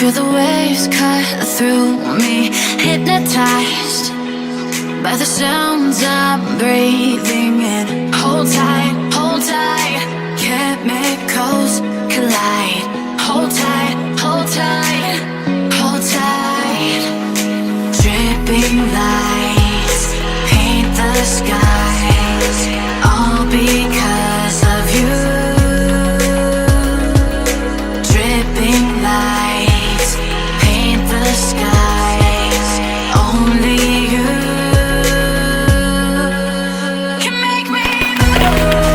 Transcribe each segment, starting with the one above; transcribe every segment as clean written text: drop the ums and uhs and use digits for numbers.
Feel the waves cut through me, hypnotized by the sounds I'm breathing in. Hold tight, hold tight, chemicals collide. Hold tight, hold tight, hold tight. Dripping lights paint the skies, all because of you. Dripping lights paint the skies, only you can make me move.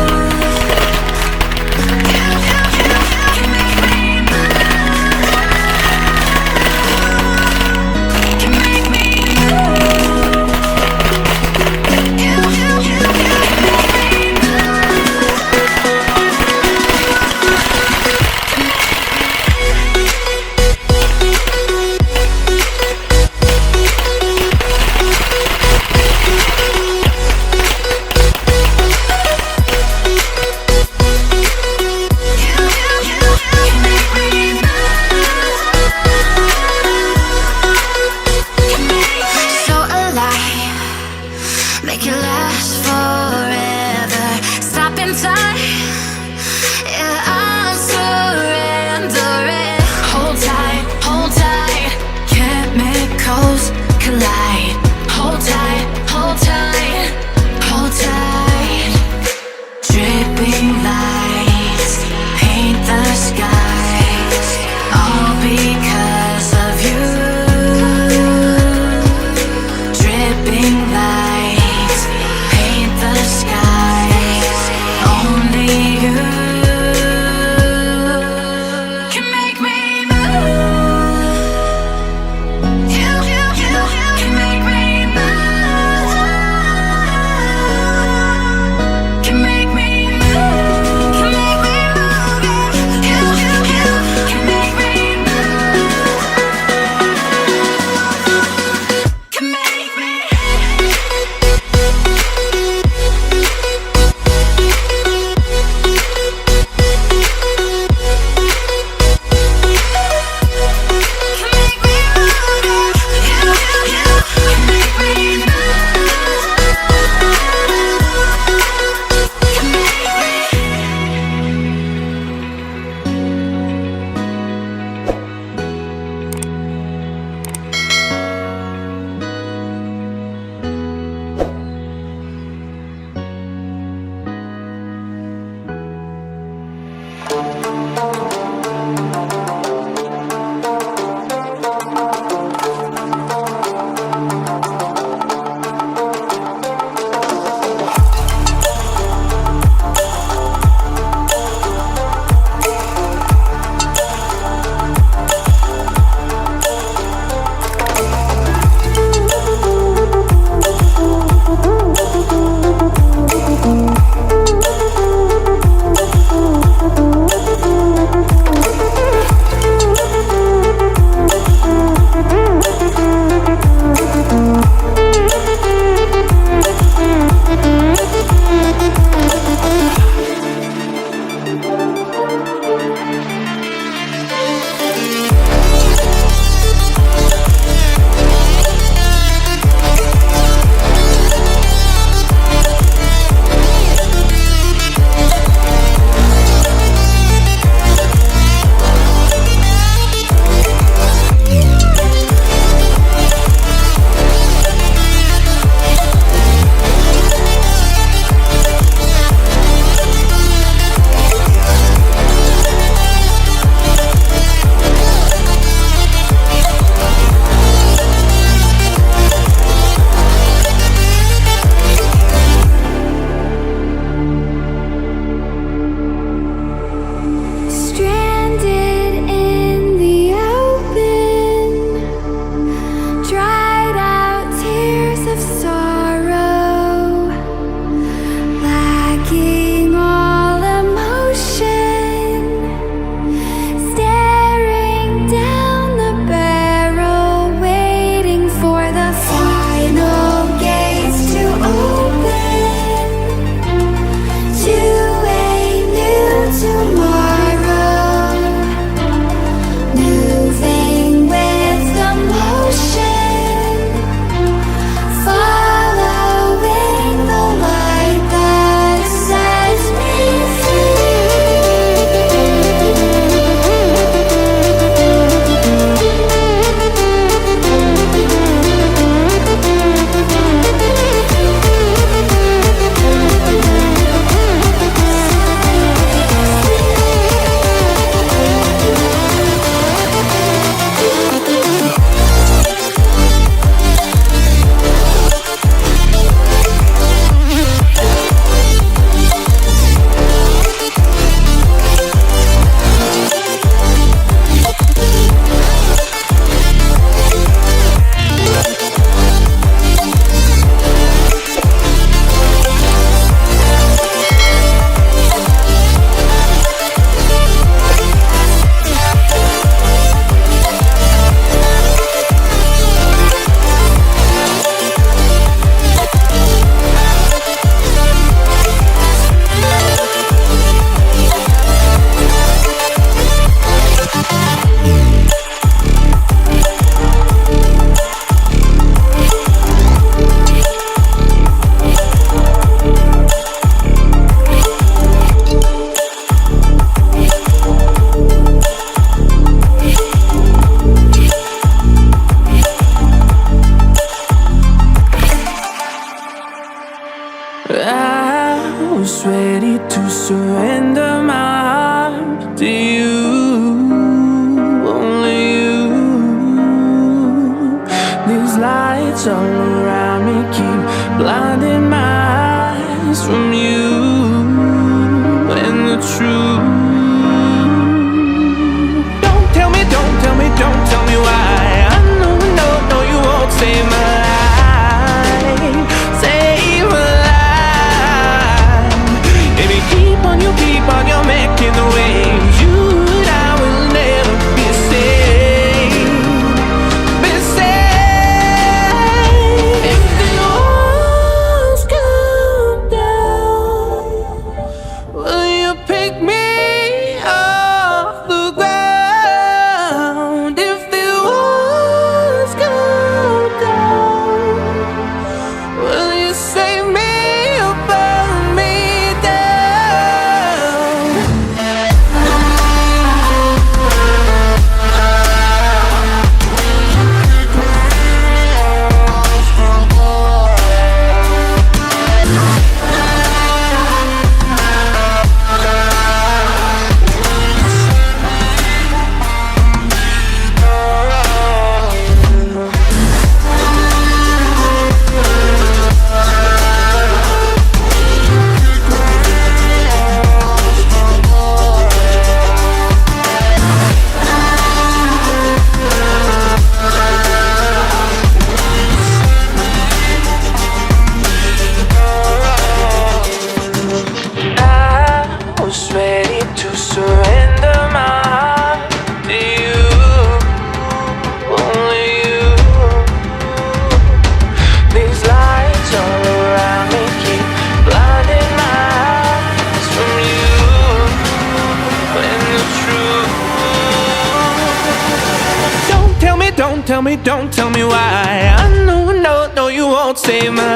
ready to surrender my heart to you, only you. These lights all around me keep blinding my eyes from you and the truth. Don't tell me, don't tell me, don't tell me why. I know, no, no, you won't save my life, save my life. If you keep on, you're making the waves. You and I will never be safe, be safe. If the walls come down, will you pick me off the ground? If the walls come down, will you save me or burn me down? I was ready to surrender my heart to you, only you. These lights all around me keep blinding my eyes from you and the truth. Don't tell me, don't tell me, don't tell me why. I know, no, no, you won't save my